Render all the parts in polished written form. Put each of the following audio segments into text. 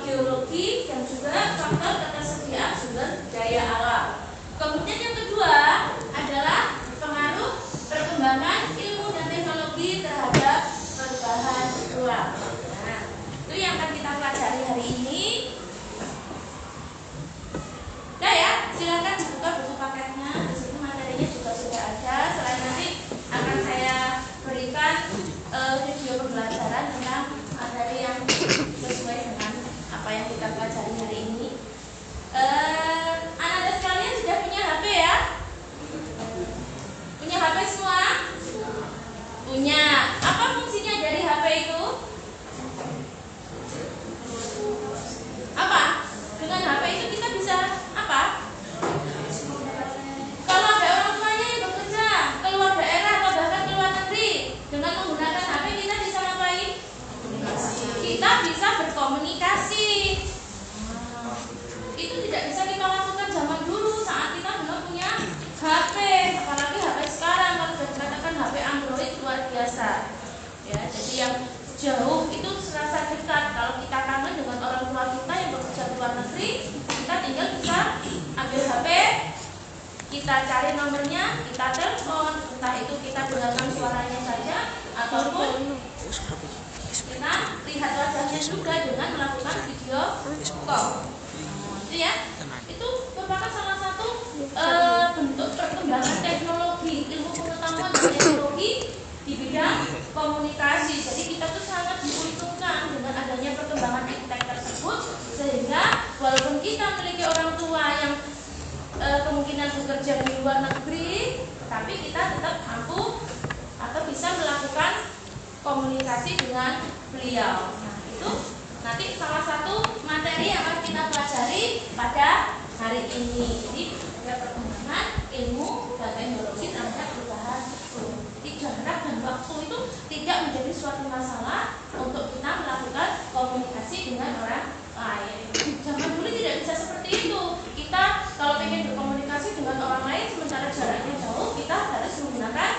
geologi dan juga faktor ketersediaan sumber daya alam. Kemudian yang kedua adalah pengaruh perkembangan ilmu dan teknologi terhadap perubahan ruang. Nah, itu yang akan kita pelajari hari ini. Nah ya, silakan dibuka buku paketnya. Di situ materinya juga sudah ada. Selain nanti akan saya berikan video pembelajaran tentang materi yang sesuai dengan apa yang kita pelajari hari ini. Anak-anak sekalian sudah punya HP ya? Punya HP semua? Punya. Apa fungsinya dari HP itu? Apa? Dengan HP itu kita bisa apa? Kalau ada orang tuanya yang bekerja keluar daerah atau bahkan keluar negeri, dengan menggunakan HP kita bisa ngapain? Kita bisa berkomunikasi. Itu tidak bisa kita lakukan zaman dulu saat kita belum punya HP, apalagi HP sekarang kalau sudah dikatakan HP Android luar biasa. Ya, jadi yang jauh itu serasa dekat. Kalau kita kangen dengan orang tua kita yang bekerja di luar negeri, kita tinggal bisa ambil HP, kita cari nomornya, kita telepon, entah itu kita dengarkan suaranya saja ataupun kita lihat wajahnya juga dengan melakukan video call. Itu ya, itu merupakan salah satu bentuk perkembangan teknologi, ilmu pengetahuan dan teknologi di bidang komunikasi. Jadi kita tuh sangat diuntungkan dengan adanya perkembangan iptek tersebut, sehingga walaupun kita memiliki orang tua yang kemungkinan bekerja di luar negeri, tapi kita tetap mampu atau bisa melakukan komunikasi dengan beliau. Nah, itu nanti salah satu materi yang akan kita pelajari pada hari ini. Jadi ada perkembangan ilmu dan teknologi terhadap perubahan iklim. Jadi jarak dan waktu itu tidak menjadi suatu masalah untuk kita melakukan komunikasi dengan orang lain. Zaman dulu tidak bisa seperti itu. Kita kalau ingin berkomunikasi dengan orang lain sementara jaraknya jauh, kita harus menggunakan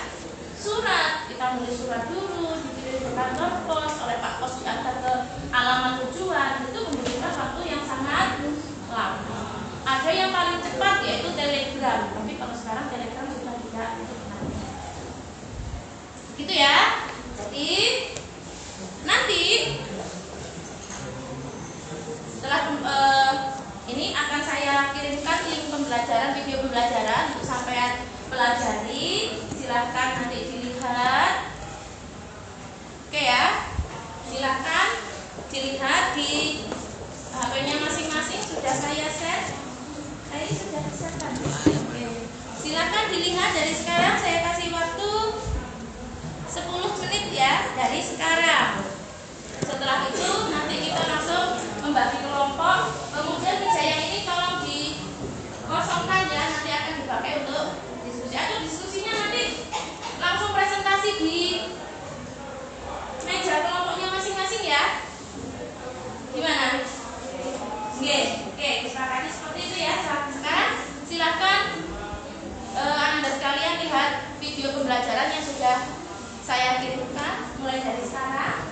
surat. Kita nulis surat dulu, dikirim ke kantor pos, oleh Pak Pos diantar ke alamat tujuan. Itu membutuhkan waktu yang sangat lama. Ada yang paling cepat yaitu telegram, tapi kalau sekarang telegram sudah tidak ada. Gitu ya. Jadi nanti setelah ini akan saya kirimkan link pembelajaran, video pembelajaran untuk sampai pelajari. Silahkan nanti dilihat. Oke ya, silahkan dilihat di HP-nya masing-masing. Sudah saya share. Tadi sudah share kan? Oke. Silahkan dilihat dari sekarang. Saya kasih waktu 10 menit ya dari sekarang. Setelah itu nanti kita langsung membagi kelompok. Kemudian meja yang ini tolong dikosongkan ya. Nanti akan dipakai untuk diskusi. Atau diskusinya nanti langsung presentasi di meja kelompoknya masing-masing ya. Gimana? Oke, disepakati seperti itu ya. Sekarang silakan Anda sekalian lihat video pembelajaran yang sudah saya kirimkan mulai dari sekarang.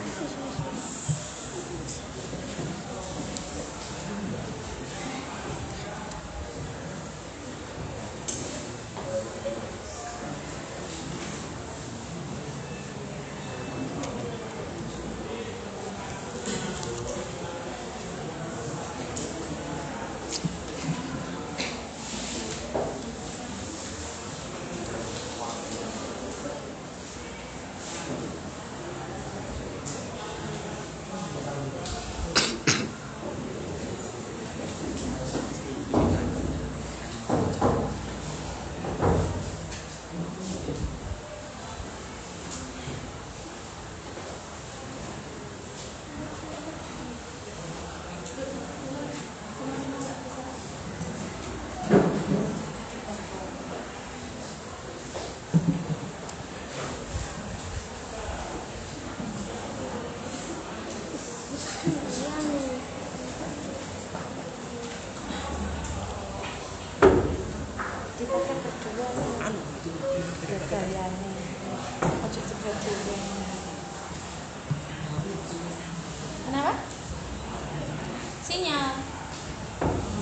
sinyal.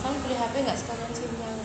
Kamu beli HP nggak sekalian sinyal?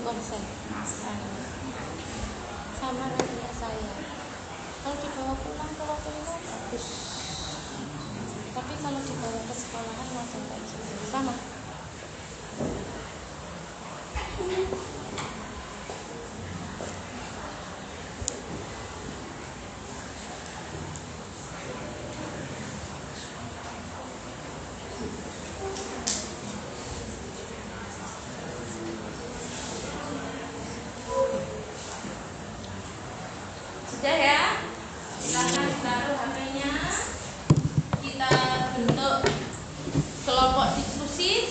Konsep sama nantinya saya kalau dibawa pulang ke rumah bagus, tapi kalau dibawa ke sekolahan langsung kayak gitu sama. Sudah ya, silakan taruh HP-nya. Kita bentuk kelompok diskusi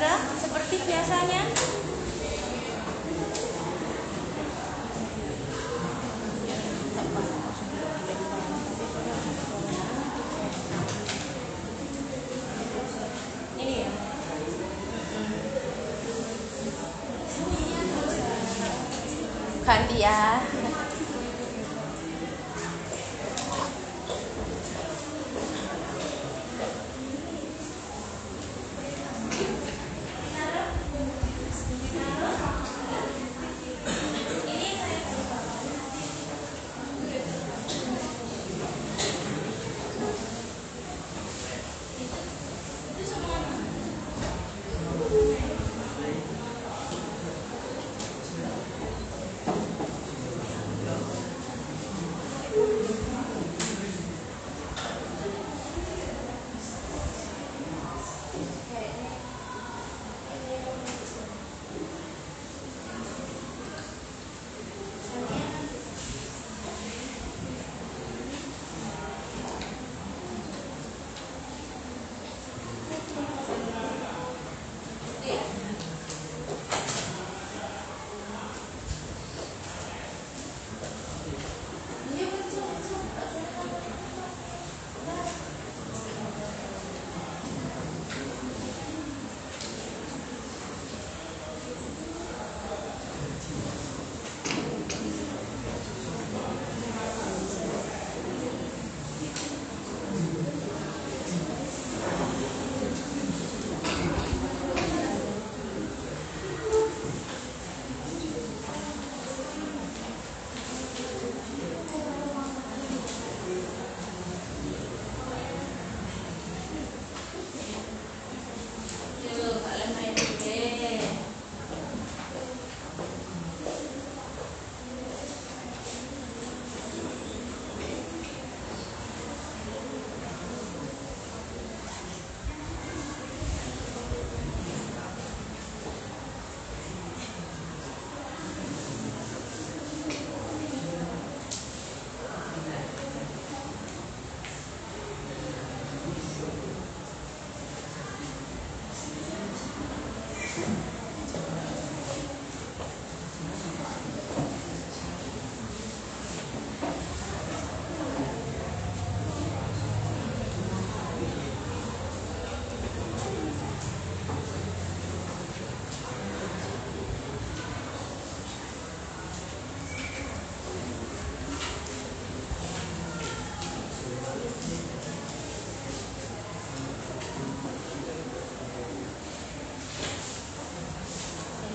Chandra seperti biasanya. Ini ya. Ganti ya.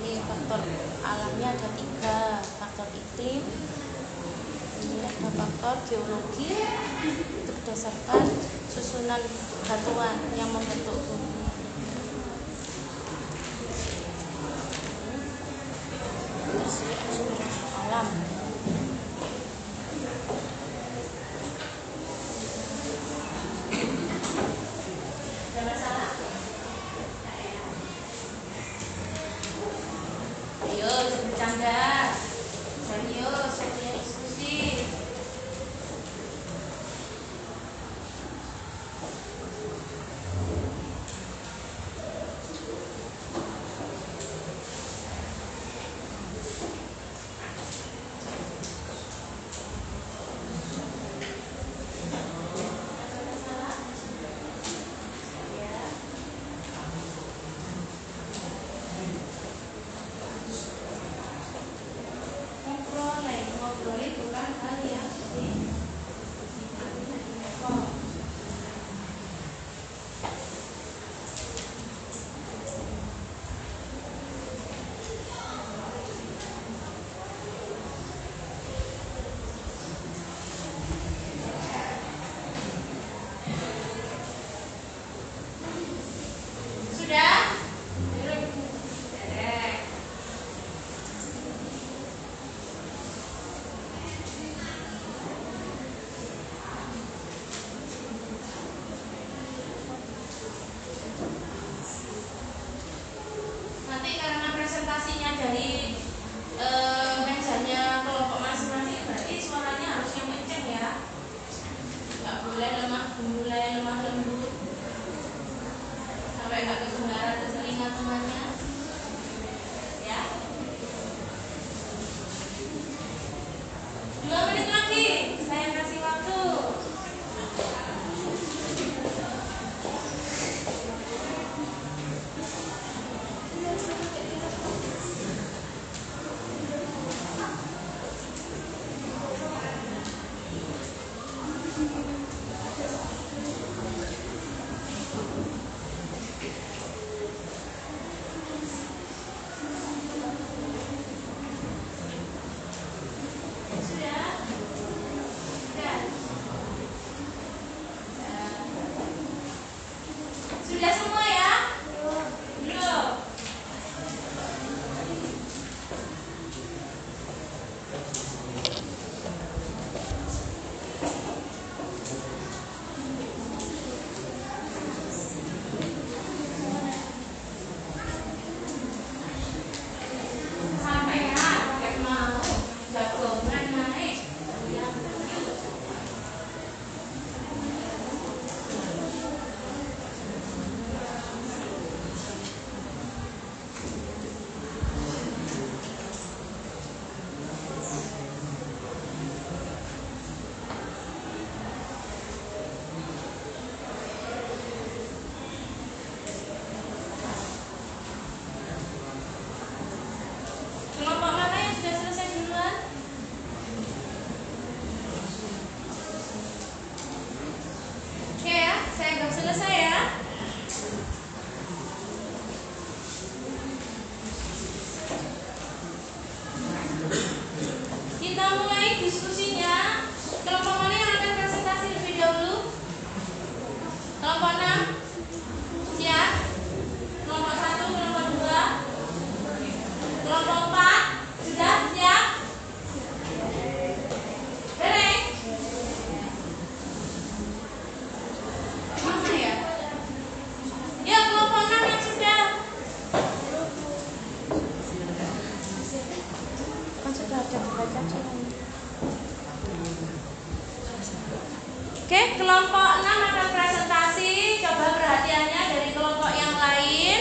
Faktor alamnya ada 3, faktor iklim, ini ada faktor geologi, itu berdasarkan susunan batuan yang membentuk bumi. Terus sumber alam. Bercanda, serius, saya diskusi. Ngobrol itu kan hal yang sudah. Nanti karena presentasinya dari mejanya kelompok masing-masing, berarti suaranya harus yang kenceng ya, nggak boleh lemah lembut sampai nggak kedengaran ke telinga. dengan temannya. Ya. 2 menit lagi, saya kasih waktu. Sudah semua ya? Belum. Sampai ya, pakai mau jagongan naik. Kelompok mana yang sudah selesai duluan? Oke ya, saya anggap selesai ya. Kita mulai diskusinya. Kelompok mana yang akan presentasi lebih dahulu? Kelompok 6? Siap? Kelompok 1, kelompok 2? Kelompok 4? Sudah siap? Bereng? Mana ya? Ya, kelompok 6 yang sudah. Kan sudah ada baca Oke, kelompok 6 akan presentasi. Coba perhatiannya dari kelompok yang lain.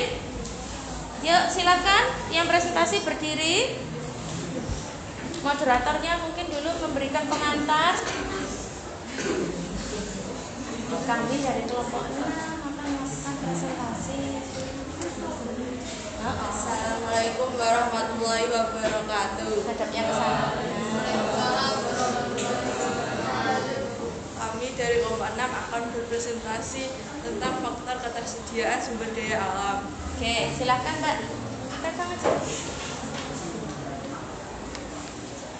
Yuk, silakan yang presentasi berdiri. Moderatornya mungkin dulu memberikan pengantar. Kami dari kelompok 6 akan melakukan presentasi. Assalamualaikum warahmatullahi wabarakatuh. Hadapnya ke sana. Kami dari kelompok 6 akan berpresentasi tentang faktor ketersediaan sumber daya alam. Oke, silakan Mbak. Pegang aja.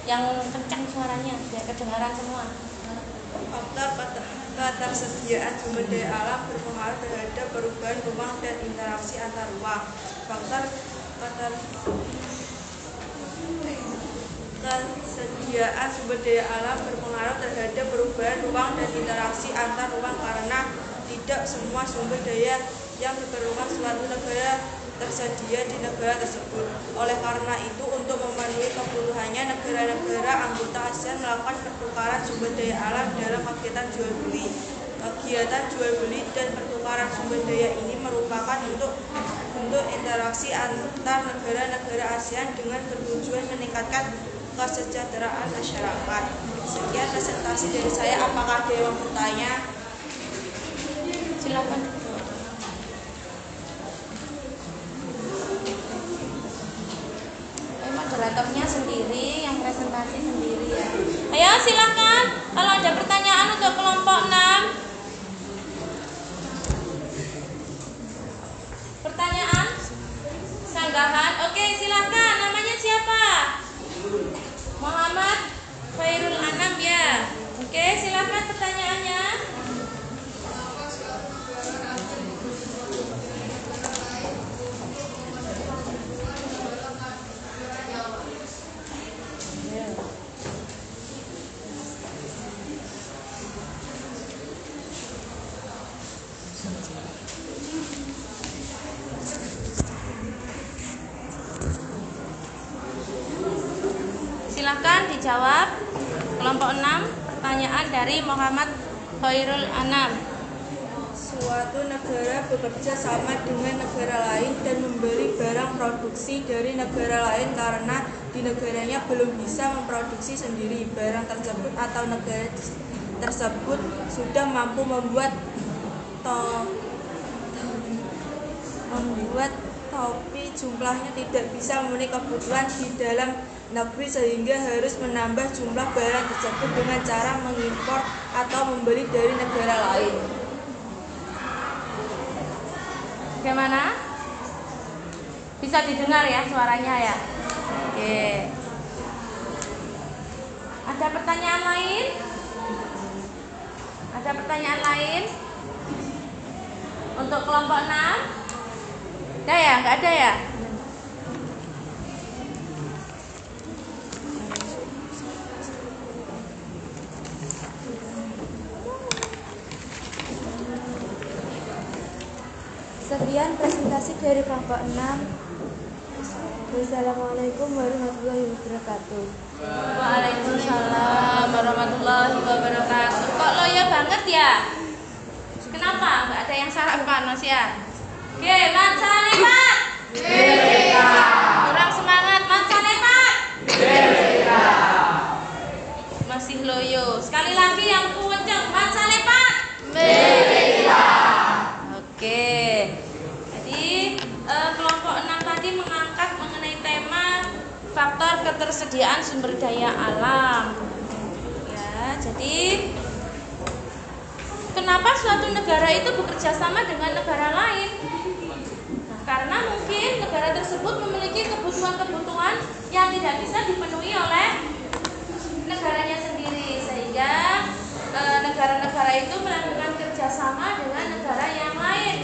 Yang kencang suaranya biar kedengaran semua. Faktor ketersediaan sumber daya alam berpengaruh terhadap perubahan ruang dan interaksi antar ruang. Faktor ketersediaan sumber daya alam berpengaruh terhadap perubahan ruang dan interaksi antar ruang karena tidak semua sumber daya yang diperlukan suatu negara tersedia di negara tersebut. Oleh karena itu, untuk memenuhi kebutuhannya, negara-negara anggota ASEAN melakukan pertukaran sumber daya alam dalam kegiatan jual beli. Kegiatan jual beli dan pertukaran sumber daya ini merupakan bentuk interaksi antar negara-negara ASEAN dengan bertujuan meningkatkan kesejahteraan masyarakat. Sekian presentasi dari saya. Apakah ada yang bertanya? Silakan. Moderatornya sendiri, yang presentasi sendiri ya. Ayo silakan. Kalau ada pertanyaan untuk kelompok 6. Pertanyaan? Sanggahan? Oke, silakan. Namanya siapa? Muhammad Khairul Anam ya. Oke, silakan pertanyaannya. Silakan dijawab. Kelompok 6, pertanyaan dari Muhammad Khairul Anam. suatu negara bekerja sama dengan negara lain dan membeli barang produksi dari negara lain karena di negaranya belum bisa memproduksi sendiri barang tersebut atau negara tersebut sudah mampu membuat topi jumlahnya tidak bisa memenuhi kebutuhan di dalam negeri sehingga harus menambah jumlah barang tersebut dengan cara mengimpor atau membeli dari negara lain. Bagaimana? Bisa didengar ya suaranya ya? Oke. Ada pertanyaan lain? Ada pertanyaan lain? Untuk kelompok 6? Ada ya? Enggak ada ya? Sekian presentasi dari kelompok 6. Wassalamualaikum warahmatullahi wabarakatuh. Waalaikumsalam warahmatullahi wabarakatuh. Kok loyo banget ya? Kenapa? Enggak ada yang sarapan Mas ya? Oke, mancane Pak. Merdeka. Kurang semangat, mancane Pak. Merdeka. Masih loyo. Sekali lagi yang kenceng, mancane Pak. Merdeka. Oke. Jadi kelompok 6 tadi mengangkat mengenai tema faktor ketersediaan sumber daya alam. Ya, jadi kenapa suatu negara itu bekerja sama dengan negara lain? Nah, karena mungkin negara tersebut memiliki kebutuhan-kebutuhan yang tidak bisa dipenuhi oleh negaranya sendiri, sehingga negara-negara itu melakukan kerjasama dengan negara yang lain.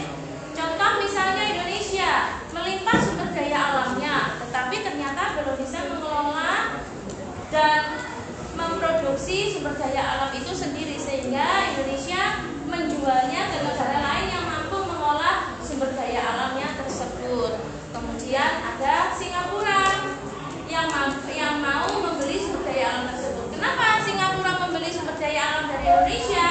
Contoh misalnya Indonesia melimpah sumber daya alamnya, tetapi ternyata belum bisa mengelola dan memproduksi sumber daya alam itu sendiri, sehingga Indonesia menjualnya ke negara lain yang mampu mengolah sumber daya alamnya tersebut. Kemudian ada Singapura yang mau membeli sumber daya alam tersebut. Kenapa Singapura membeli sumber daya alam dari Indonesia?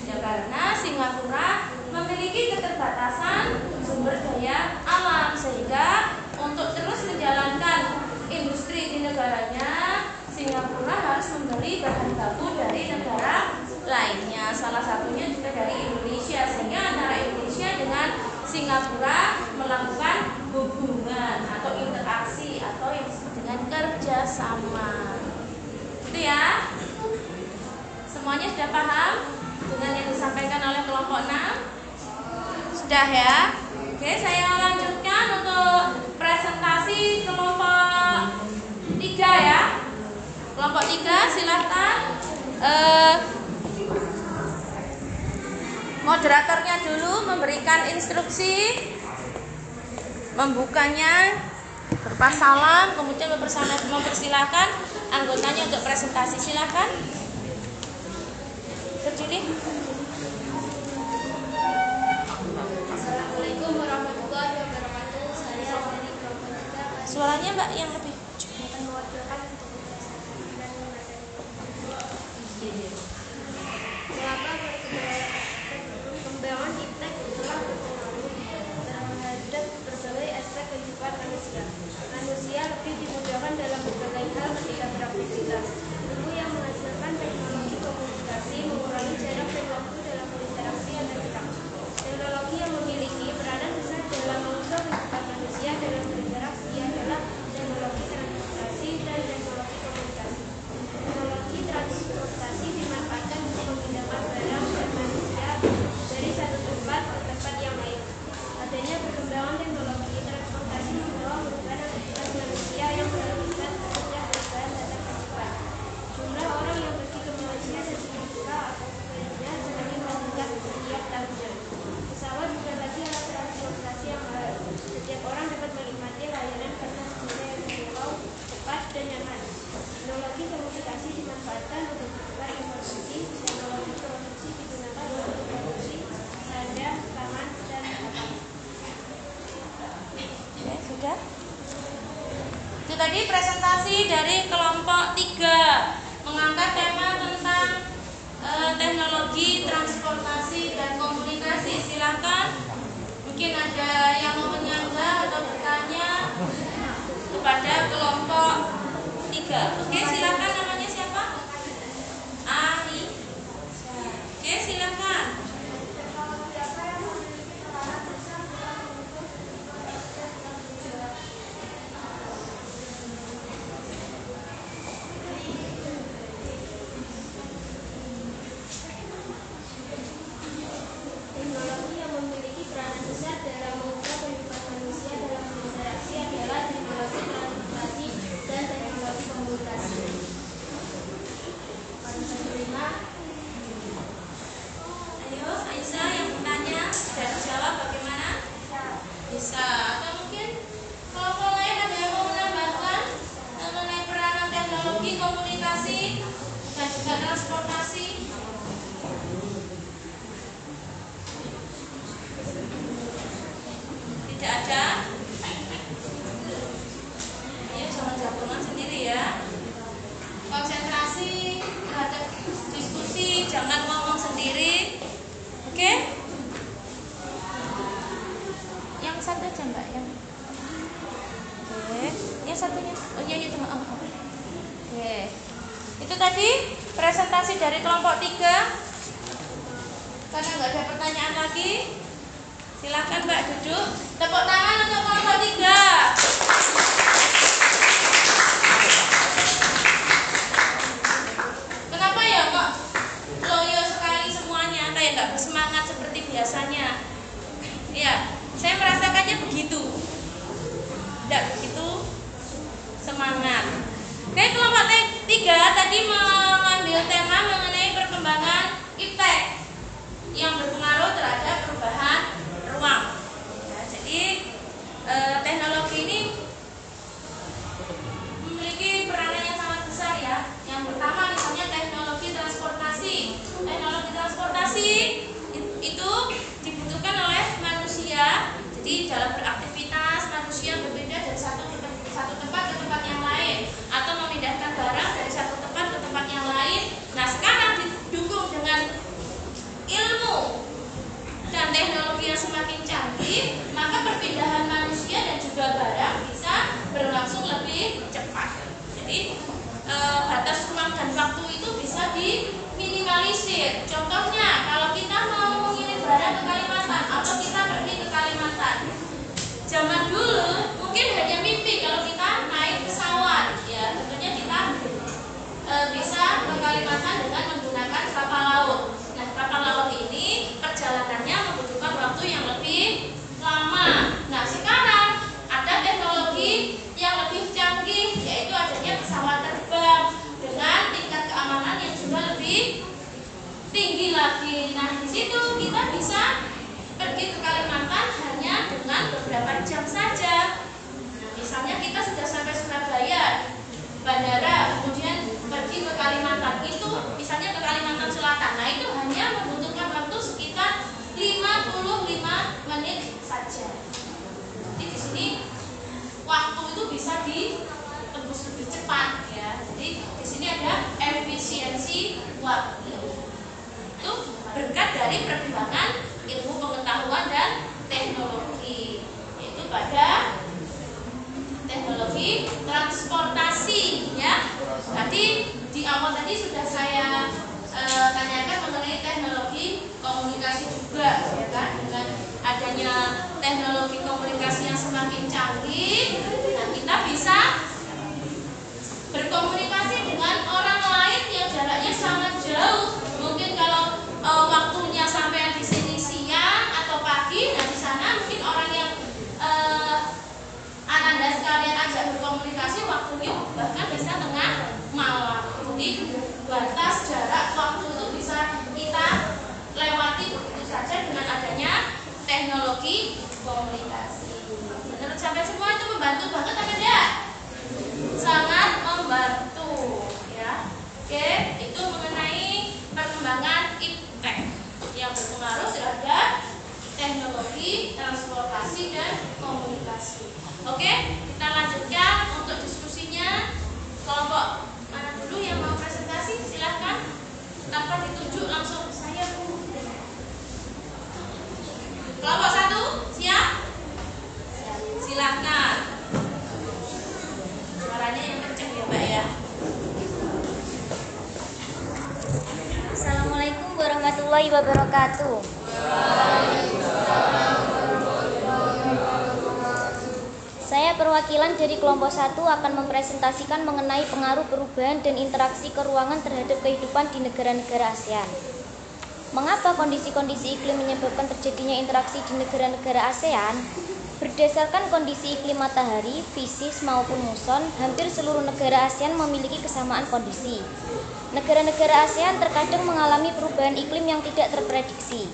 Ya karena Singapura memiliki keterbatasan sumber daya alam, sehingga untuk terus menjalankan industri di negaranya, Singapura harus membeli bahan baku dari negara lainnya, salah satunya juga dari Indonesia, sehingga antara Indonesia dengan Singapura melakukan hubungan atau interaksi atau yang disebut dengan kerjasama. Itu ya. Semuanya sudah paham dengan yang disampaikan oleh kelompok 6? Sudah ya. Oke, saya lanjutkan untuk presentasi kelompok 3 ya. Kelompok 3 silahkan moderatornya dulu memberikan instruksi, membukanya, berpas salam, kemudian mempersilahkan anggotanya untuk presentasi. Silahkan berdiri. Assalamualaikum warahmatullahi wabarakatuh. Saya dari kelompok 3. Suaranya Mbak yang lebih Akan mewakilkan untuk presentasi dan materi. Mengapa perkembangan iptek telah berpengaruh terhadap berbagai aspek kehidupan manusia. Manusia lebih dimudahkan dalam berbagai hal ketika beraktivitas. Ilmu yang menghasilkan teknologi komunikasi mengurangi jarak dan waktu dalam berinteraksi antar kita. Teknologi yang memiliki peranan besar dalam mengubah kehidupan manusia dalam berinteraksi adalah teknologi transportasi dan teknologi komunikasi. Teknologi transportasi dimanfaatkan untuk memindahkan barang dan manusia dari satu tempat ke tempat yang lain. Adanya perkembangan teknologi transportasi membawa perubahan aktivitas manusia yang mengharuskan sejak perubahan tata kehidupan. Jumlah orang yang pergi ke Malaysia dan Singapura atau sebaliknya semakin meningkat setiap tahunnya. Pesawat bukan lagi alat transportasi yang mahal. Setiap orang dapat menikmati layanan karena harganya yang terjangkau, cepat, dan nyaman. Teknologi komunikasi dimanfaatkan untuk bertukar informasi. Teknologi produksi digunakan untuk produksi tanda, rekaman, dan kapal. Oke, sudah. Itu tadi presentasi dari kelompok 3 mengangkat tema tentang teknologi transportasi dan komunikasi. silakan. Mungkin ada yang mau menyanggah atau bertanya kepada kelompok 3. Oke, silakan. Namanya siapa? Ari. Oke, silakan. Teknologi yang memiliki peranan besar dalam mengubah kehidupan manusia dalam berinteraksi adalah teknologi transportasi dan teknologi komunikasi. Penerima, Ayo, Aisyah yang bertanya dan jawab bagaimana? Bisa. Atau mungkin kelompok lain ada yang mau menambahkan mengenai peranan teknologi komunikasi dan juga transportasi? Tidak ada? Ayo, jangan jagungan sendiri ya. Konsentrasi terhadap diskusi, jangan ngomong sendiri. Oke? Yang satu aja Mbak, yang oke, yang satunya. Oh iya itu. Oke. Itu tadi presentasi dari kelompok 3. Karena nggak ada pertanyaan lagi, silakan Mbak duduk. Tepuk tangan untuk kelompok 3. Kenapa ya kok loyo sekali semuanya, kayak nggak bersemangat seperti biasanya? Ya, saya merasakannya begitu. Tidak begitu semangat. Oke, kelompok 3 tadi mengambil tema mengenai perkembangan iptek yang berpengaruh terhadap perubahan ruang. Ya, jadi teknologi ini memiliki peranan yang sangat besar ya. Yang pertama misalnya teknologi transportasi. Teknologi transportasi itu dibutuhkan oleh manusia. Jadi dalam beraktivitas manusia berbeda dari satu tempat ke tempat yang lain, atau memindahkan barang dari satu tempat ke tempat yang lain. Nah, sekarang didukung dengan ilmu dan teknologi yang semakin canggih, maka perpindahan manusia dan juga barang bisa berlangsung lebih cepat. Jadi batas ruang dan waktu itu bisa diminimalisir. Contohnya, kalau kita mau mengirim barang ke Kalimantan atau kita pergi ke Kalimantan, zaman dulu mungkin hanya mimpi kalau kita naik pesawat. Ya, tentunya kita bisa ke Kalimantan dengan menggunakan kapal laut. Nah, kapal laut ini perjalanannya membutuhkan waktu yang lebih lama. Nah, sekarang ada teknologi yang lebih canggih, yaitu adanya pesawat terbang dengan tingkat keamanan yang juga lebih tinggi lagi. Nah, di situ kita bisa pergi ke Kalimantan hanya dengan beberapa jam saja. Nah, misalnya kita sudah sampai Surabaya bandara, kemudian pergi ke Kalimantan, itu misalnya ke Kalimantan Selatan. Nah, itu hanya membutuhkan waktu sekitar 55 menit saja. Jadi di sini waktu itu bisa ditembus lebih cepat ya. Jadi di sini ada efisiensi waktu. Itu berkat dari perkembangan ilmu pengetahuan dan teknologi, yaitu pada teknologi transportasi ya. Tadi di awal tadi sudah saya tanyakan mengenai teknologi komunikasi juga ya kan, dengan adanya teknologi komunikasi yang semakin canggih, nah kita bisa berkomunikasi dengan orang lain yang jaraknya sangat jauh. Mungkin kalau waktunya sampai di sini siang atau pagi, nah di sana mungkin orang yang Ananda sekalian ajak berkomunikasi waktunya bahkan bisa tengah malam. Jadi batas jarak waktu itu bisa kita lewati begitu saja dengan adanya teknologi komunikasi. Menurut sampai semua itu membantu banget apa enggak? Sangat membantu ya. Oke, itu mengenai perkembangan iptek yang berpengaruh terhadap teknologi transportasi dan komunikasi. Oke, kita lanjutkan untuk diskusinya. Kelompok mana dulu yang mau presentasi? Silahkan, tanpa ditunjuk langsung saya Bu. warahmatullahi wabarakatuh. Saya perwakilan dari kelompok 1 akan mempresentasikan mengenai pengaruh perubahan dan interaksi keruangan terhadap kehidupan di negara-negara ASEAN. Mengapa kondisi-kondisi iklim menyebabkan terjadinya interaksi di negara-negara ASEAN? Berdasarkan kondisi iklim matahari, fisis maupun muson, hampir seluruh negara ASEAN memiliki kesamaan kondisi. Negara-negara ASEAN terkadang mengalami perubahan iklim yang tidak terprediksi.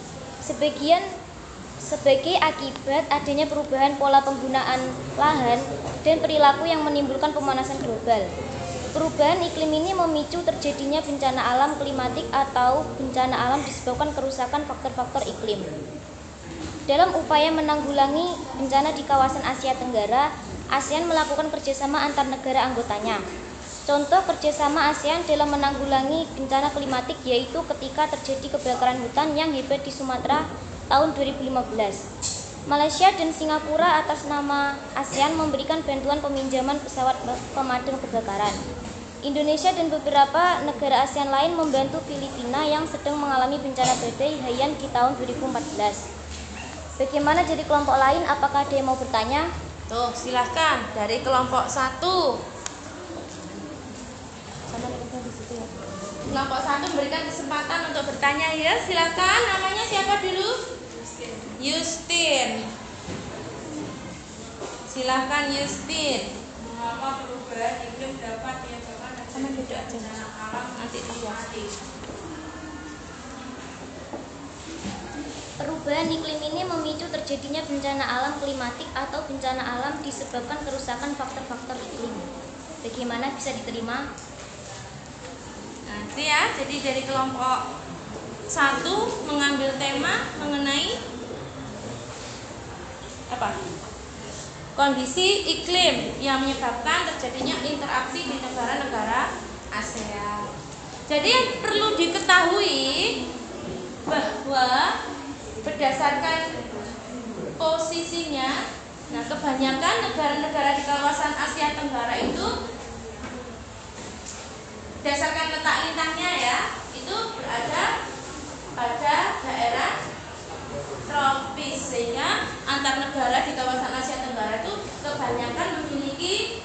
Sebagai akibat adanya perubahan pola penggunaan lahan dan perilaku yang menimbulkan pemanasan global. Perubahan iklim ini memicu terjadinya bencana alam klimatik atau bencana alam disebabkan kerusakan faktor-faktor iklim. Dalam upaya menanggulangi bencana di kawasan Asia Tenggara, ASEAN melakukan kerjasama antar negara anggotanya. Contoh kerjasama ASEAN dalam menanggulangi bencana klimatik yaitu ketika terjadi kebakaran hutan yang hebat di Sumatera tahun 2015. Malaysia dan Singapura atas nama ASEAN memberikan bantuan peminjaman pesawat pemadam kebakaran. Indonesia dan beberapa negara ASEAN lain membantu Filipina yang sedang mengalami bencana badai Haiyan di tahun 2014. Bagaimana jadi kelompok lain? Apakah ada yang mau bertanya? Tuh, silahkan dari kelompok 1. Kelompok 1 memberikan kesempatan untuk bertanya ya. Silahkan, namanya siapa dulu? Yustin. Silahkan Yustin. Mengapa perubahan iklim dapat menyebabkan terjadinya bencana alam Nanti dilihat. Perubahan iklim ini memicu terjadinya bencana alam klimatik atau bencana alam disebabkan kerusakan faktor-faktor iklim. Bagaimana bisa diterima? Nanti ya, jadi dari kelompok 1 mengambil tema mengenai apa? Kondisi iklim yang menyebabkan terjadinya interaksi di negara-negara ASEAN. Jadi yang perlu diketahui bahwa berdasarkan posisinya, nah kebanyakan negara-negara di kawasan Asia Tenggara itu berdasarkan letak lintangnya ya, itu berada pada daerah tropis, sehingga antar negara di kawasan Asia Tenggara itu kebanyakan memiliki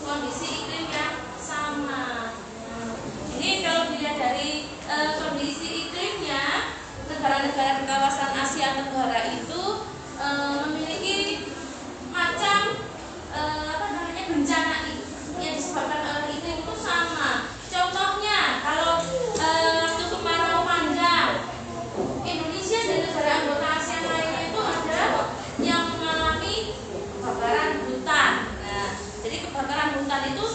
kondisi iklim yang sama. Ini kalau dilihat dari kondisi iklimnya, negara-negara di kawasan Asia Tenggara itu memiliki macam bencana yang disebabkan oleh iklim itu sama. Contohnya kalau waktu kemarau panjang, Indonesia dan negara anggota ASEAN lainnya itu ada yang mengalami kebakaran hutan. Nah, jadi kebakaran hutan itu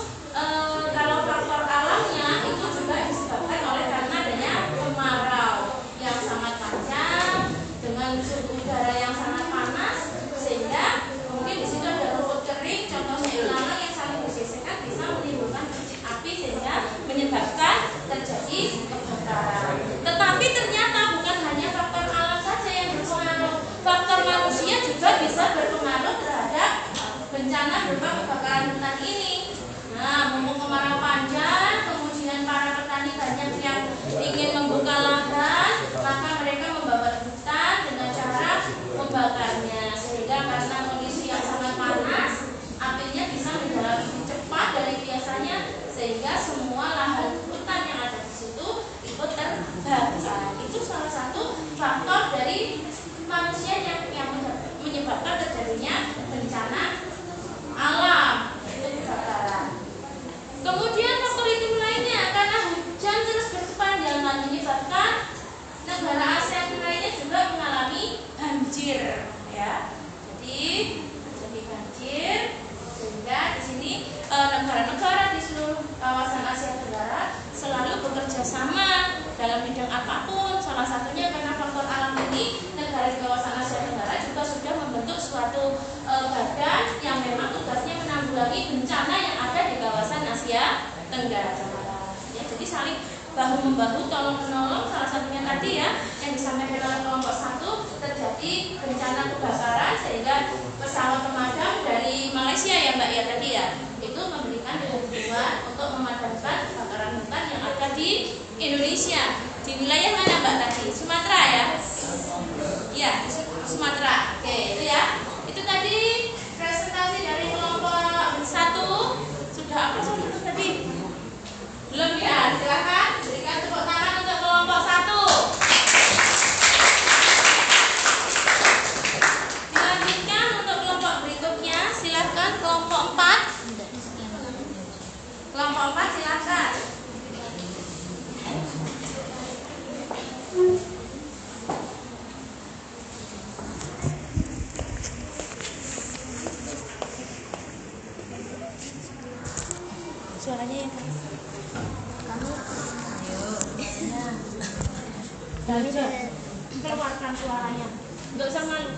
kalau faktor alamnya itu juga disebabkan oleh karena adanya kemarau yang sangat panjang dengan suhu udara yang sangat panas, sehingga mungkin di situ ada rumput kering, contohnya ilalang yang saling bergesekan bisa menimbulkan percik api sehingga menyebabkan terjadi kebakaran. Tetapi ternyata bukan hanya faktor alam saja yang berpengaruh, faktor manusia juga bisa berpengaruh terhadap bencana berupa kebakaran hutan ini. Nah, mumpung kemarau panjang, kemudian para petani banyak yang ingin membuka lahan, maka mereka membakar hutan dengan cara membakarnya, sehingga karena kondisi yang sangat panas, apinya bisa menjalar lebih cepat dari biasanya, sehingga semua lahan hutan yang ada di situ ikut terbakar. Itu salah satu faktor dari manusia yang menyebabkan terjadinya bencana alam, yaitu kebakaran. Kemudian faktor iklim lainnya, karena hujan terus berkepanjangan menyebabkan negara ASEAN lainnya juga mengalami banjir, ya. Jadi terjadi banjir, sehingga di sini negara-negara di seluruh kawasan Asia Tenggara selalu bekerja sama dalam bidang apapun. Salah satunya karena faktor alam ini, negara di kawasan Asia Tenggara juga sudah membentuk suatu badan yang memang tugasnya menanggulangi bencana yang ada di kawasan Asia Tenggara. Ya, jadi saling bahu membahu, tolong menolong. Salah satunya tadi ya yang disampaikan oleh kelompok 1, terjadi bencana kebakaran sehingga pesawat pemadam dari Malaysia ya Mbak ya tadi ya, itu memberikan bantuan untuk memadamkan kebakaran hutan yang ada di Indonesia. Di wilayah mana Mbak tadi? Sumatera ya? Iya, Sumatera. Oke, itu ya. Itu tadi presentasi dari kelompok 1. Sudah apa sudah tadi? Belum ya? Silakan berikan tepuk tangan untuk kelompok 1. Dilanjutkan untuk kelompok berikutnya, silakan kelompok 4. Kelompok 4 silakan. Suaranya yang Kami dari, Keluarkan suaranya. Enggak usah malu.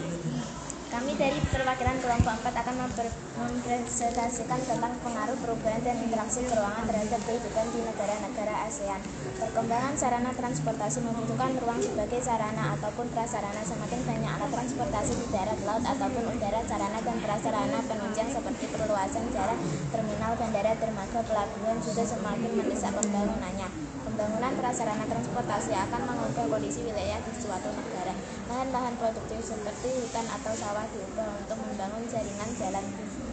kami dari perwakilan kelompok 4 akan mempresentasikan tentang pengaruh perubahan dan interaksi keuangan terhadap kehidupan di negara-negara ASEAN. Perkembangan sarana transportasi membutuhkan ruang sebagai sarana ataupun prasarana. Semakin banyak alat transportasi di darat, laut, ataupun udara, sarana dan prasarana penunjang seperti perluasan jalan, terminal, bandara, dermaga, pelabuhan juga semakin mendesak pembangunannya. Pembangunan prasarana transportasi akan mengubah kondisi wilayah di suatu negara. Lahan-lahan produktif seperti hutan atau sawah diubah untuk membangun jaringan jalan.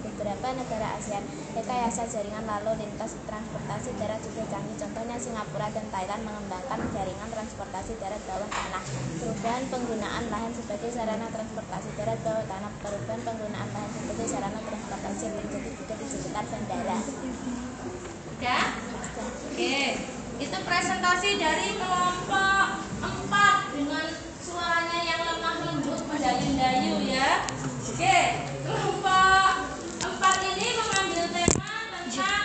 Di beberapa negara ASEAN, rekayasa jaringan lalu lintas transportasi darat juga canggih. Contohnya Singapura dan Thailand mengembangkan jaringan transportasi darat bawah tanah. Perubahan penggunaan lahan sebagai sarana transportasi darat bawah tanah. Perubahan penggunaan lahan sebagai sarana transportasi terjadi juga di sekitar bandara. Udah? Oke. Itu presentasi dari kelompok 4 dengan suaranya yang lemah lembut mendayu-dayu ya. Oke, kelompok 4 ini mengambil tema tentang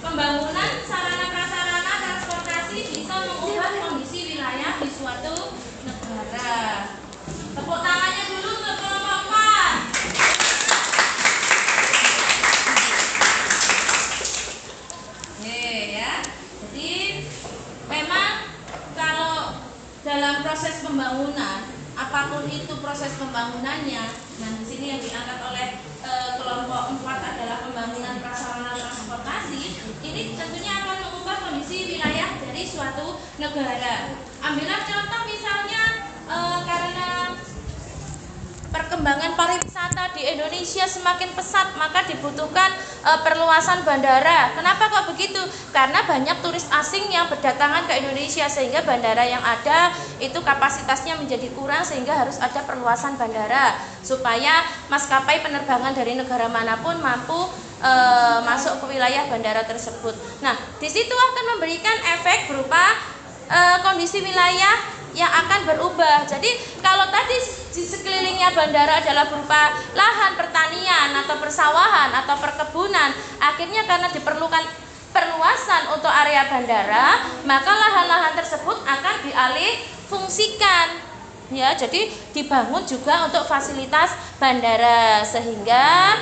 pembangunan sarana prasarana transportasi bisa mengubah kondisi wilayah di suatu negara. Tepuk tangannya dulu untuk kelompok 4. Ya. Jadi memang kalau dalam proses pembangunan, apapun itu proses pembangunannya, nah di sini yang diangkat oleh kelompok 4 adalah pembangunan prasarana transportasi. Ini tentunya akan mengubah kondisi wilayah dari suatu negara. Ambillah contoh misalnya karena perkembangan pariwisata di Indonesia semakin pesat, maka dibutuhkan perluasan bandara. Kenapa kok begitu? Karena banyak turis asing yang berdatangan ke Indonesia, sehingga bandara yang ada itu kapasitasnya menjadi kurang, sehingga harus ada perluasan bandara supaya maskapai penerbangan dari negara manapun mampu masuk ke wilayah bandara tersebut. Nah, di situ akan memberikan efek berupa kondisi wilayah yang akan berubah. Jadi kalau tadi di sekelilingnya bandara adalah berupa lahan pertanian atau persawahan atau perkebunan, akhirnya karena diperlukan perluasan untuk area bandara, maka lahan-lahan tersebut akan dialih fungsikan. Ya, jadi dibangun juga untuk fasilitas bandara, sehingga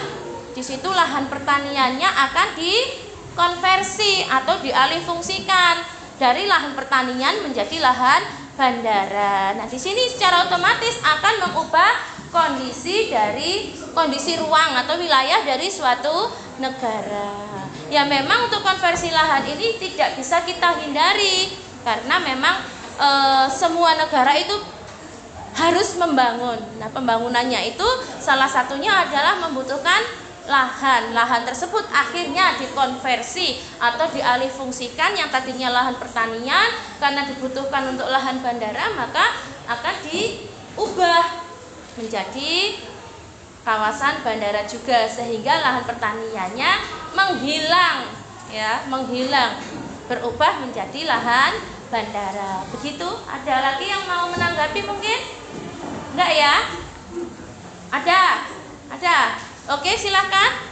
di situ lahan pertaniannya akan dikonversi atau dialih fungsikan dari lahan pertanian menjadi lahan bandara. Nah, di sini secara otomatis akan mengubah kondisi ruang atau wilayah dari suatu negara. Ya, memang untuk konversi lahan ini tidak bisa kita hindari karena memang semua negara itu harus membangun. Nah, pembangunannya itu salah satunya adalah membutuhkan lahan. Lahan tersebut akhirnya dikonversi atau dialihfungsikan. Yang tadinya lahan pertanian karena dibutuhkan untuk lahan bandara, maka akan diubah menjadi kawasan bandara juga, sehingga lahan pertaniannya menghilang, berubah menjadi lahan bandara. Begitu. Ada lagi yang mau menanggapi mungkin? Enggak ya? Ada. Oke, silakan.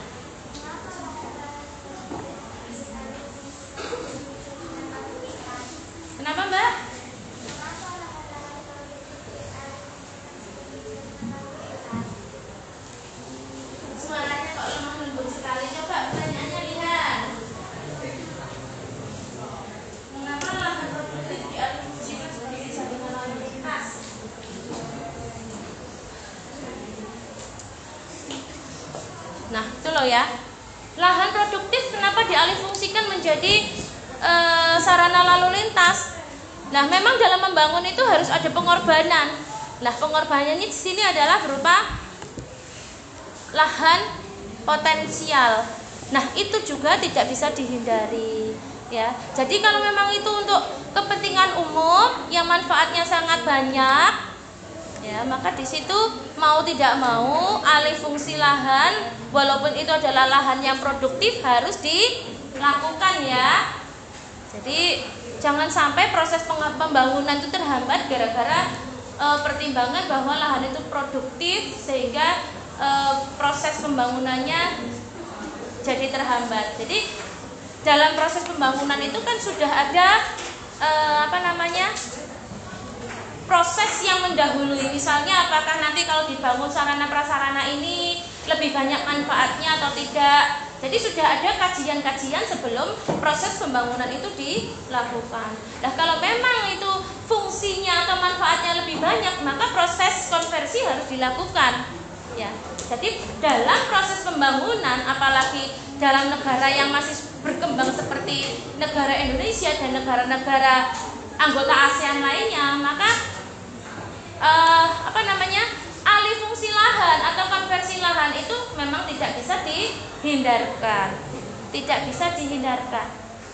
Kenapa, Mbak? Suaranya kok lemah lembut sekali. Coba pertanyaannya lihat. Mengapa lahan produktif dialihfungsikan sebagai jaringan lalu lintas? Nah, itu loh ya. lahan produktif kenapa dialihfungsikan menjadi sarana lalu lintas? Nah, memang dalam membangun itu harus ada pengorbanan. Nah, pengorbanannya di sini adalah berupa lahan potensial. Nah, itu juga tidak bisa dihindari, ya. Jadi kalau memang itu untuk kepentingan umum yang manfaatnya sangat banyak, ya, maka di situ mau tidak mau alih fungsi lahan, walaupun itu adalah lahan yang produktif, harus dilakukan, ya. Jadi jangan sampai proses pembangunan itu terhambat gara-gara pertimbangan bahwa lahan itu produktif sehingga proses pembangunannya jadi terhambat. Jadi dalam proses pembangunan itu kan sudah ada proses yang mendahului. Misalnya apakah nanti kalau dibangun sarana prasarana ini lebih banyak manfaatnya atau tidak. Jadi sudah ada kajian-kajian sebelum proses pembangunan itu dilakukan. Nah, kalau memang itu fungsinya atau manfaatnya lebih banyak, maka proses konversi harus dilakukan. Ya, jadi dalam proses pembangunan, apalagi dalam negara yang masih berkembang seperti negara Indonesia dan negara-negara anggota ASEAN lainnya, maka alih fungsi lahan atau konversi lahan itu memang tidak bisa dihindarkan,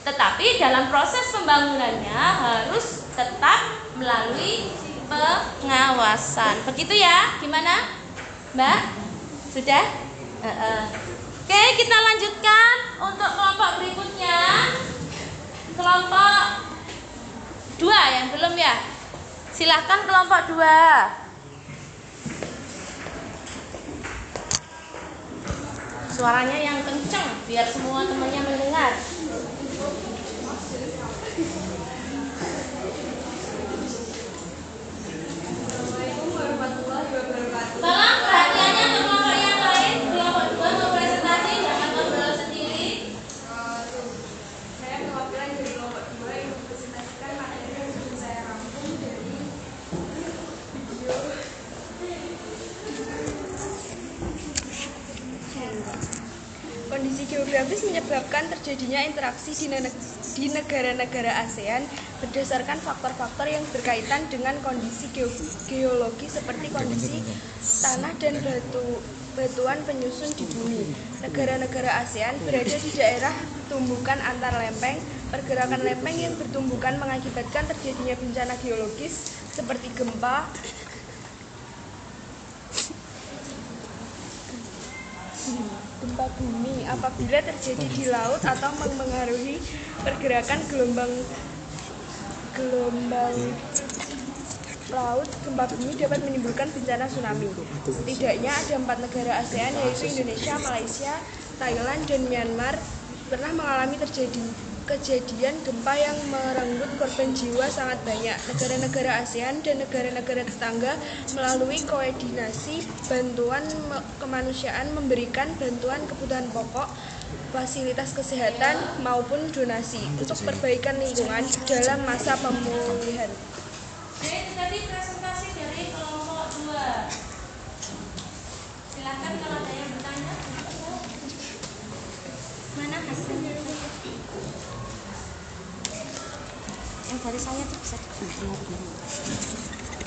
Tetapi dalam proses pembangunannya harus tetap melalui pengawasan. Begitu ya? Gimana? Mbak, sudah? Oke, kita lanjutkan untuk kelompok berikutnya. Kelompok 2 yang belum ya? Silahkan kelompok 2. Suaranya yang kenceng biar semua temannya mendengar. Tolong perhatiannya ke kelompok yang lain. Kelompok 2 mau presentasi, jangan ngobrol sendiri. Saya mewakili dari kelompok 2 yang mempresentasikan materi yang sudah saya rangkum dari video. Kondisi geografis menyebabkan terjadinya interaksi di negara-negara ASEAN berdasarkan faktor-faktor yang berkaitan dengan kondisi geologi seperti kondisi tanah dan batuan penyusun di bumi. Negara-negara ASEAN berada di daerah tumbukan antar lempeng. Pergerakan lempeng yang bertumbukan mengakibatkan terjadinya bencana geologis seperti gempa bumi apabila terjadi di laut atau mempengaruhi pergerakan gelombang laut. Gempa bumi dapat menimbulkan bencana tsunami. Setidaknya ada 4 negara ASEAN yaitu Indonesia, Malaysia, Thailand, dan Myanmar pernah mengalami kejadian gempa yang merenggut korban jiwa sangat banyak. Negara-negara ASEAN dan negara-negara tetangga melalui koordinasi bantuan kemanusiaan memberikan bantuan kebutuhan pokok, fasilitas kesehatan maupun donasi untuk perbaikan lingkungan dalam masa pemulihan. Oke, itu tadi presentasi dari kelompok 2. Silakan kalau ada yang bertanya. Mana hasilnya? Yang dari saya tuh bisa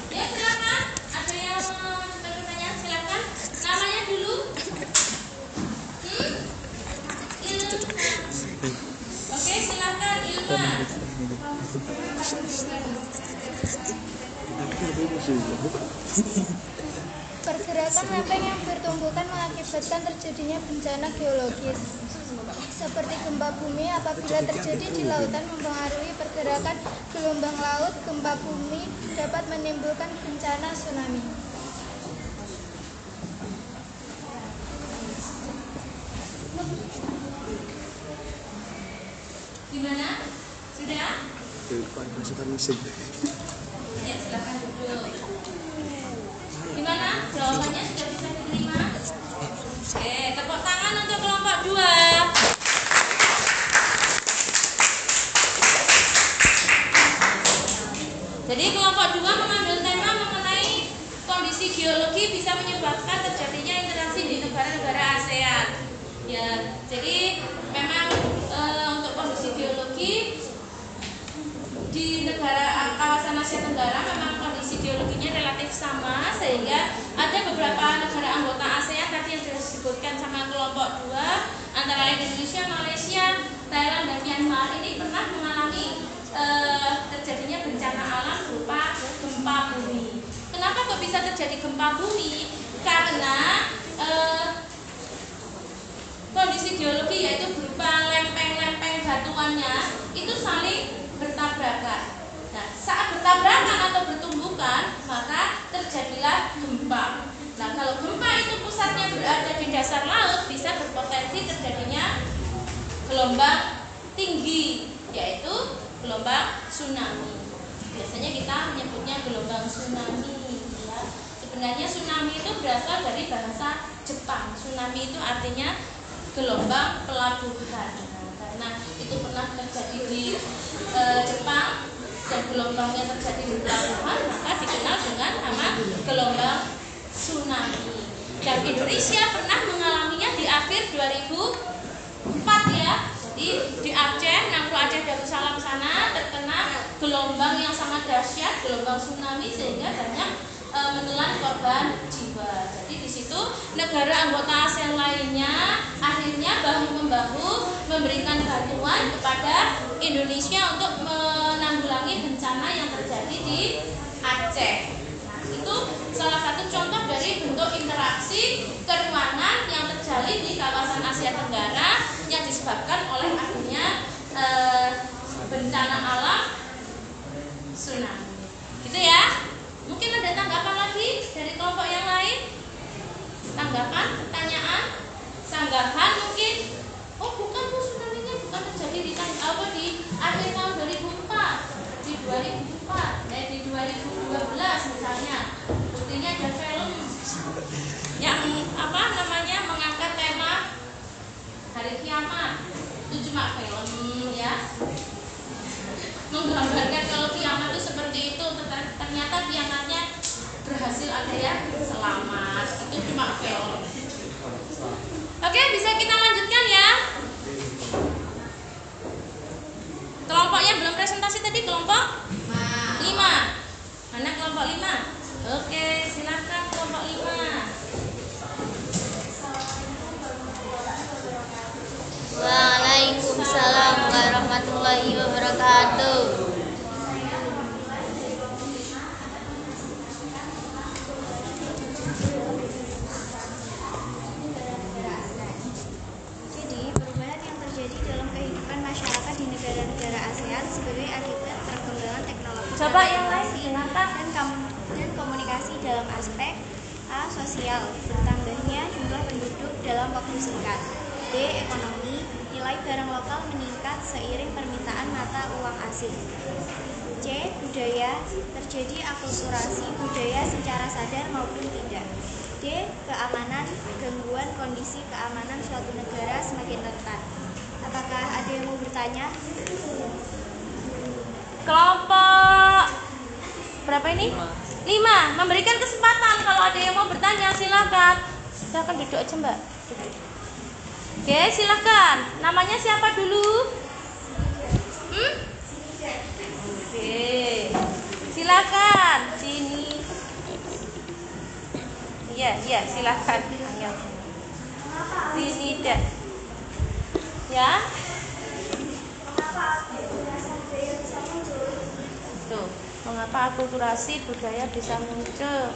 Ya, silakan. Ada yang bertanya? Silakan. Namanya dulu. Ilma. Oke, silakan Ilma. Pergerakan lempeng yang bertumbukan mengakibatkan terjadinya bencana geologis seperti gempa bumi apabila terjadi di lautan mempengaruhi pergerakan gelombang laut. Gempa bumi dapat menimbulkan bencana tsunami. Gimana? Sudah? Ya, silakan duduk. Gimana? Jawabannya sudah bisa diterima? Oke, tepuk tangan untuk kelompok 2. Jadi kelompok 2 mengambil tema mengenai kondisi geologi bisa menyebabkan terjadinya interaksi di negara-negara ASEAN. Ya, Jadi memang untuk kondisi geologi di negara kawasan Asia Tenggara memang kondisi geologinya relatif sama, sehingga ada beberapa negara anggota ASEAN tadi yang sudah disebutkan sama kelompok 2 antara lain Indonesia, Malaysia, Thailand dan Myanmar ini pernah mengalami terjadinya bencana alam berupa gempa bumi. Kenapa kok bisa terjadi gempa bumi? Karena kondisi geologi yaitu berupa lempeng-lempeng batuannya itu saling bertabrakan. Nah, saat bertabrakan atau bertumbukan, maka terjadilah gempa. Nah, kalau gempa itu pusatnya berada di dasar laut, bisa berpotensi terjadinya gelombang tinggi, yaitu gelombang tsunami. Biasanya kita menyebutnya gelombang tsunami. Ya. Sebenarnya tsunami itu berasal dari bahasa Jepang. Tsunami itu artinya gelombang pelabuhan. Nah, karena itu pernah terjadi di Jepang dan gelombangnya terjadi di pelabuhan, maka dikenal dengan nama gelombang tsunami. Dan Indonesia pernah mengalaminya di akhir 2004 ya. Jadi di Aceh, Nangro Aceh Darussalam sana terkena gelombang yang sangat dahsyat, gelombang tsunami, sehingga banyak menelan korban jiwa. Jadi di situ negara anggota ASEAN lainnya akhirnya bahu-membahu memberikan bantuan kepada Indonesia untuk menanggulangi bencana yang terjadi di Aceh. Nah, itu salah satu contoh dari bentuk interaksi keruanan yang terjalin di kawasan Asia Tenggara yang disebabkan oleh adanya bencana alam tsunami. Gitu ya. Mungkin ada tanggapan lagi dari kelompok yang lain? Tanggapan, pertanyaan, sanggahan mungkin? Oh, bukan Bu, tsunami-nya bukan terjadi di akhir tahun 2004, di 2004, di 2012 misalnya. Buktinya ada film yang mengangkat tema hari kiamat. Itu cuma film ya. Menggambarkan kalau kiamat itu seperti itu, ternyata kiamatnya berhasil ada yang selamat. Itu cuma film. Oke, bisa kita lanjutkan ya. Kelompoknya belum presentasi tadi, kelompok 5. Mana kelompok 5? Oke, silakan kelompok 5. Waalaikumsalam warahmatullahi wabarakatuh. Jadi, perubahan yang terjadi dalam kehidupan masyarakat di negara-negara ASEAN sebagai akibat perkembangan teknologi Coba yang lain informasi dengarkan. dan komunikasi dalam aspek A. Sosial, bertambahnya jumlah penduduk dalam waktu singkat. B. Ekonomi, nilai barang lokal meningkat seiring permintaan mata uang asing. C. Budaya, terjadi akulturasi budaya secara sadar maupun tidak. D. Keamanan, gangguan kondisi keamanan suatu negara semakin rentan. Apakah ada yang mau bertanya? Kelompok berapa ini? 5. Memberikan kesempatan kalau ada yang mau bertanya, silakan. Silakan duduk aja, Mbak. Duduk. Oke, silakan. Namanya siapa dulu? Oke. Silakan. Sini. Iya, silakan. Sini deh. Ya. Tuh, mengapa akulturasi budaya bisa muncul?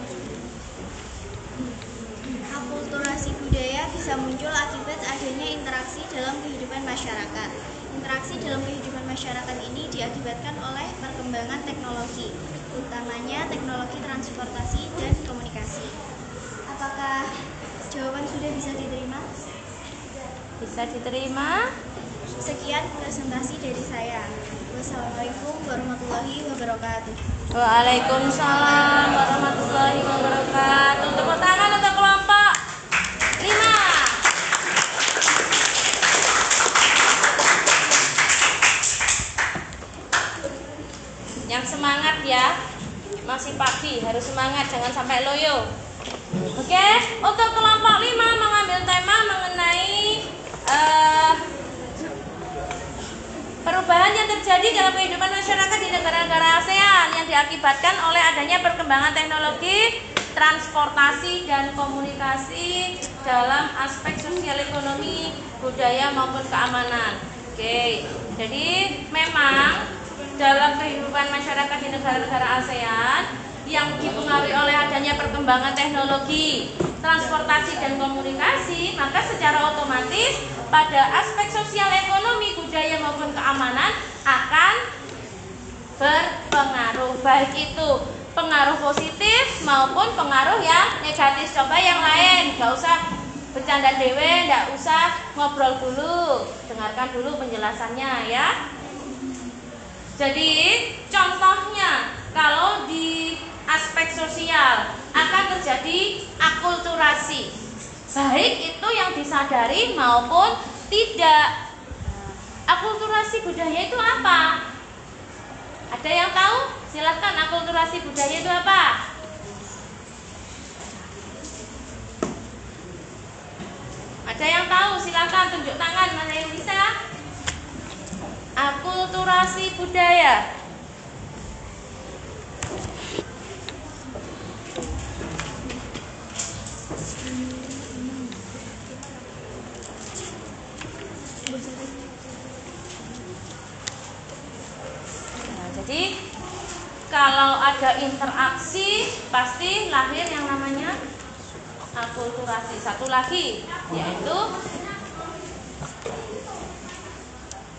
Akulturasi budaya bisa muncul akibat adanya interaksi dalam kehidupan masyarakat. Interaksi dalam kehidupan masyarakat ini diakibatkan oleh perkembangan teknologi, utamanya teknologi transportasi dan komunikasi. Apakah jawaban sudah bisa diterima? Bisa diterima? Sekian presentasi dari saya. Wassalamualaikum warahmatullahi wabarakatuh. Waalaikumsalam warahmatullahi wabarakatuh. Tepuk tangan untuk kelompok 5. Yang semangat ya. Masih pagi, harus semangat, jangan sampai loyo. Oke, untuk kelompok 5 mengambil tema mengenai terjadi dalam kehidupan masyarakat di negara-negara ASEAN yang diakibatkan oleh adanya perkembangan teknologi, transportasi dan komunikasi dalam aspek sosial ekonomi, budaya maupun keamanan. Oke, jadi memang dalam kehidupan masyarakat di negara-negara ASEAN yang dipengaruhi oleh adanya perkembangan teknologi, transportasi dan komunikasi, maka secara otomatis pada aspek sosial ekonomi, budaya maupun keamanan akan berpengaruh, baik itu pengaruh positif maupun pengaruh yang negatif. Coba yang lain, gak usah bercanda dewe, gak usah ngobrol dulu, dengarkan dulu penjelasannya ya. Jadi contohnya kalau di aspek sosial akan terjadi akulturasi, baik itu yang disadari maupun tidak. Akulturasi budaya itu apa? Ada yang tahu? Silahkan, akulturasi budaya itu apa? Ada yang tahu? Silahkan tunjuk tangan, mana yang bisa? Akulturasi budaya. Jadi kalau ada interaksi pasti lahir yang namanya akulturasi. Satu lagi yaitu,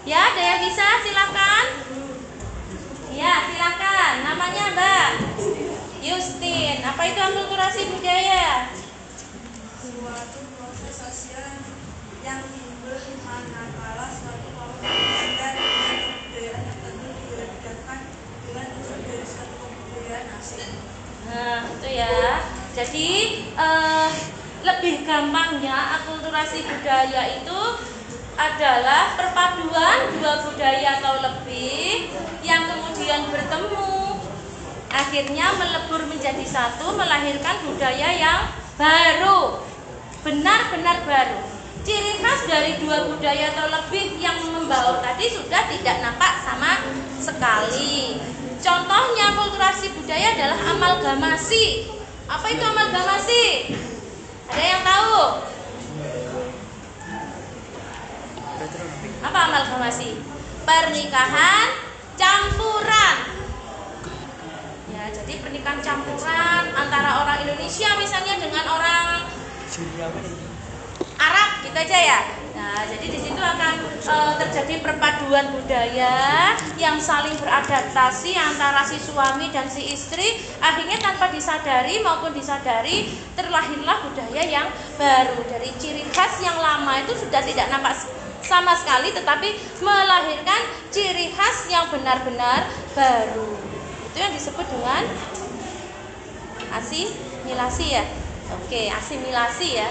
ya ada yang bisa, silakan. Ya silakan, namanya Mbak Yustin. Apa itu akulturasi budaya? Suatu proses sosial yang timbul manakala suatu kelompok manusia dengan kebudayaan tertentu dihadapkan dengan unsur dari suatu kebudayaan asing. Nah itu ya. Jadi lebih gampangnya akulturasi budaya itu adalah perpaduan dua budaya atau lebih yang kemudian bertemu, akhirnya melebur menjadi satu, melahirkan budaya yang baru, benar-benar baru. Ciri khas dari dua budaya atau lebih yang membaur tadi sudah tidak nampak sama sekali. Contohnya akulturasi budaya adalah amalgamasi. Apa itu amalgamasi? Ada yang tahu? Apa amalgamasi? Pernikahan campuran. Ya, jadi pernikahan campuran antara orang Indonesia misalnya dengan orang Arab gitu aja ya. Nah, jadi di situ akan terjadi perpaduan budaya yang saling beradaptasi antara si suami dan si istri. Akhirnya tanpa disadari maupun disadari terlahirlah budaya yang baru. Dari ciri khas yang lama itu sudah tidak nampak sama sekali, tetapi melahirkan ciri khas yang benar-benar baru. Itu yang disebut dengan asimilasi ya. Oke, asimilasi ya.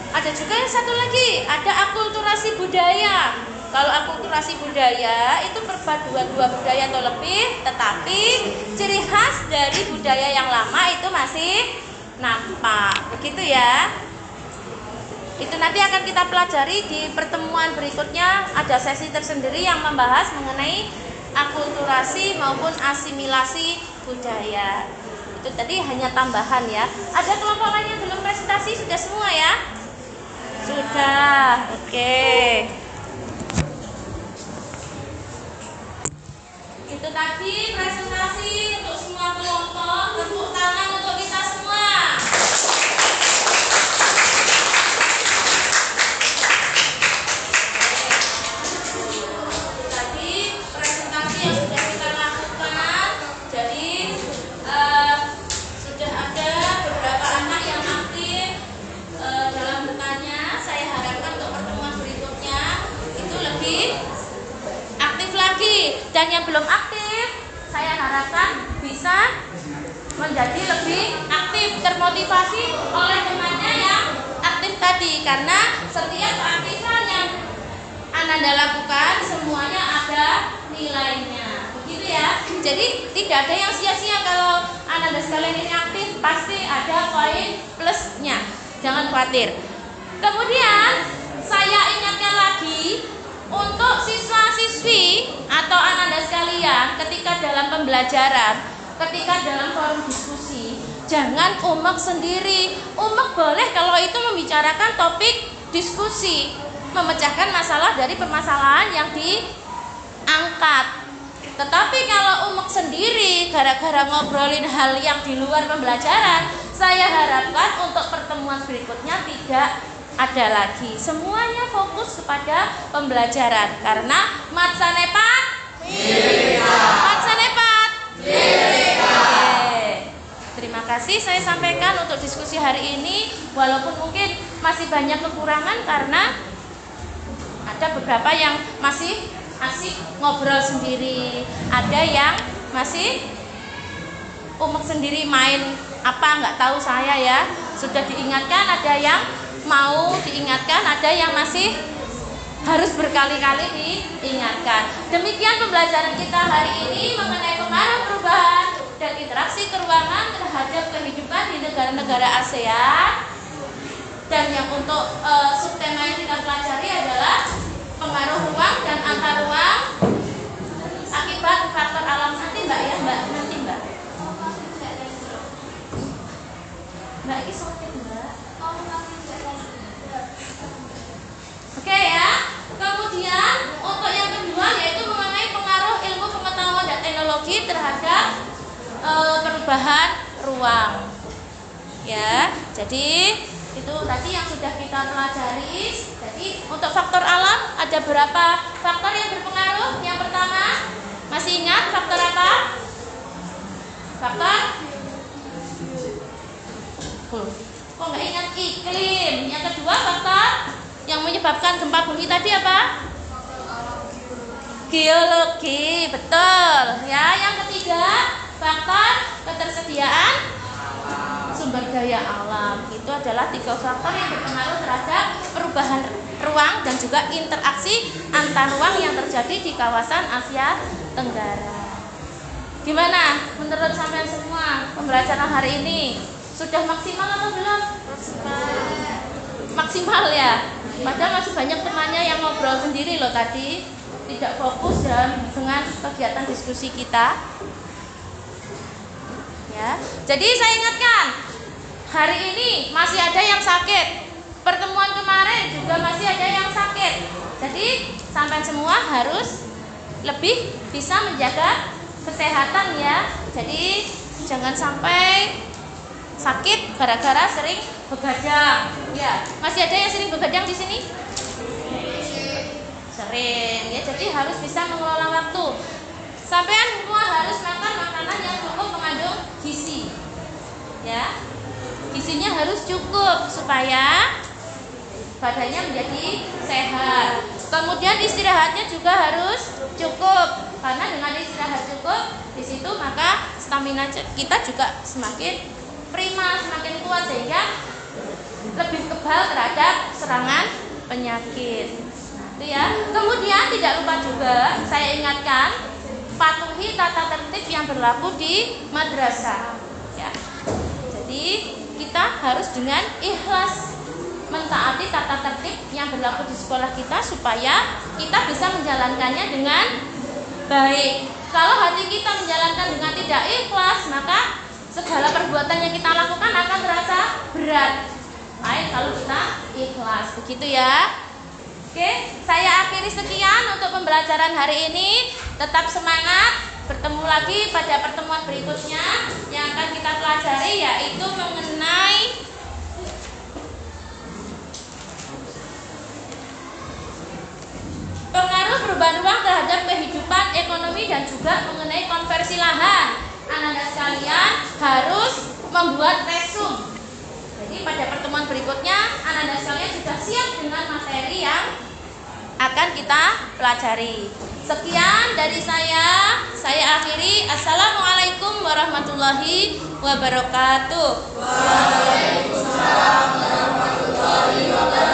Ada juga yang satu lagi, ada akulturasi budaya. Kalau akulturasi budaya itu perpaduan dua budaya atau lebih, tetapi ciri khas dari budaya yang lama itu masih nampak. Begitu ya. Itu nanti akan kita pelajari di pertemuan berikutnya. Ada sesi tersendiri yang membahas mengenai akulturasi maupun asimilasi budaya. Itu tadi hanya tambahan ya. Ada kelompok lain yang belum presentasi? Sudah semua ya? Sudah. Oke. Itu tadi presentasi untuk semua kelompok. Tepuk tangan untuk kita semua. Tadi presentasi yang sudah kita lakukan. Jadi sudah ada beberapa anak yang aktif dalam bertanya. Saya harapkan untuk pertemuan berikutnya itu lebih aktif lagi, dan yang belum aktif saya harapkan bisa menjadi lebih aktif, termotivasi oleh temannya yang aktif tadi, karena setiap aktifan yang Ananda lakukan semuanya ada nilainya, begitu ya. Jadi tidak ada yang sia-sia. Kalau Ananda sekalian ini aktif pasti ada poin plusnya, jangan khawatir. Kemudian saya ingatkan lagi untuk siswa-siswi atau ananda sekalian ketika dalam pembelajaran, ketika dalam forum diskusi, jangan umek sendiri. Umek boleh kalau itu membicarakan topik diskusi, memecahkan masalah dari permasalahan yang diangkat. Tetapi kalau umek sendiri gara-gara ngobrolin hal yang di luar pembelajaran, saya harapkan untuk pertemuan berikutnya tidak ada lagi. Semuanya fokus kepada pembelajaran karena mat sanepat mat sanepat. Oke. Terima kasih saya sampaikan untuk diskusi hari ini, walaupun mungkin masih banyak kekurangan karena ada beberapa yang masih asik ngobrol sendiri, ada yang masih umek sendiri main apa nggak tahu saya ya. Sudah diingatkan, ada yang mau diingatkan, ada yang masih harus berkali-kali diingatkan. Demikian pembelajaran kita hari ini mengenai pengaruh perubahan dan interaksi keuangan terhadap kehidupan di negara-negara ASEAN. Dan yang untuk subtema yang kita pelajari adalah pengaruh ruang dan antar ruang akibat faktor alam. Nanti Mbak ya, Mbak, nanti Mbak. Mbak ini sakit Mbak. Oke ya. Kemudian untuk yang kedua yaitu mengenai pengaruh ilmu pengetahuan dan teknologi terhadap perubahan ruang. Ya, jadi itu tadi yang sudah kita pelajari. Jadi untuk faktor alam ada berapa faktor yang berpengaruh? Yang pertama, masih ingat faktor apa? Faktor kok nggak ingat? Iklim. Yang kedua faktor yang menyebabkan gempa bumi tadi apa? Geologi, betul. Ya, yang ketiga faktor ketersediaan sumber daya alam. Itu adalah 3 faktor yang berpengaruh terhadap perubahan ruang dan juga interaksi antar ruang yang terjadi di kawasan Asia Tenggara. Gimana menurut sampean semua pembelajaran hari ini? Sudah maksimal atau belum? Maksimal ya. Padahal masih banyak temannya yang ngobrol sendiri loh tadi, tidak fokus dengan kegiatan diskusi kita. Ya, jadi saya ingatkan, hari ini masih ada yang sakit. Pertemuan kemarin juga masih ada yang sakit. Jadi sampai semua harus lebih bisa menjaga kesehatan ya. Jadi jangan sampai sakit gara-gara sering begadang. Ya, masih ada yang sering begadang di sini? Sering ya. Jadi harus bisa mengelola waktu. Sampean semua harus makan makanan yang cukup mengandung gizi. Ya. Gizinya harus cukup supaya badannya menjadi sehat. Kemudian istirahatnya juga harus cukup. Karena dengan istirahat cukup, di situ maka stamina kita juga semakin prima, semakin kuat sehingga lebih kebal terhadap serangan penyakit. Nah, itu ya. Kemudian tidak lupa juga saya ingatkan, patuhi tata tertib yang berlaku di madrasah. Ya. Jadi kita harus dengan ikhlas mentaati tata tertib yang berlaku di sekolah kita supaya kita bisa menjalankannya dengan baik. Kalau hati kita menjalankan dengan tidak ikhlas, maka segala perbuatan yang kita lakukan akan terasa berat. Lain kalau kita ikhlas, begitu ya. Oke, saya akhiri sekian untuk pembelajaran hari ini. Tetap semangat. Bertemu lagi pada pertemuan berikutnya yang akan kita pelajari yaitu mengenai pengaruh perubahan ruang terhadap kehidupan ekonomi dan juga mengenai konversi lahan. Anda sekalian harus membuat resume. Jadi pada pertemuan berikutnya Anda sekalian sudah siap dengan materi yang akan kita pelajari. Sekian dari saya akhiri. Assalamualaikum warahmatullahi wabarakatuh. Waalaikumsalam warahmatullahi wabarakatuh.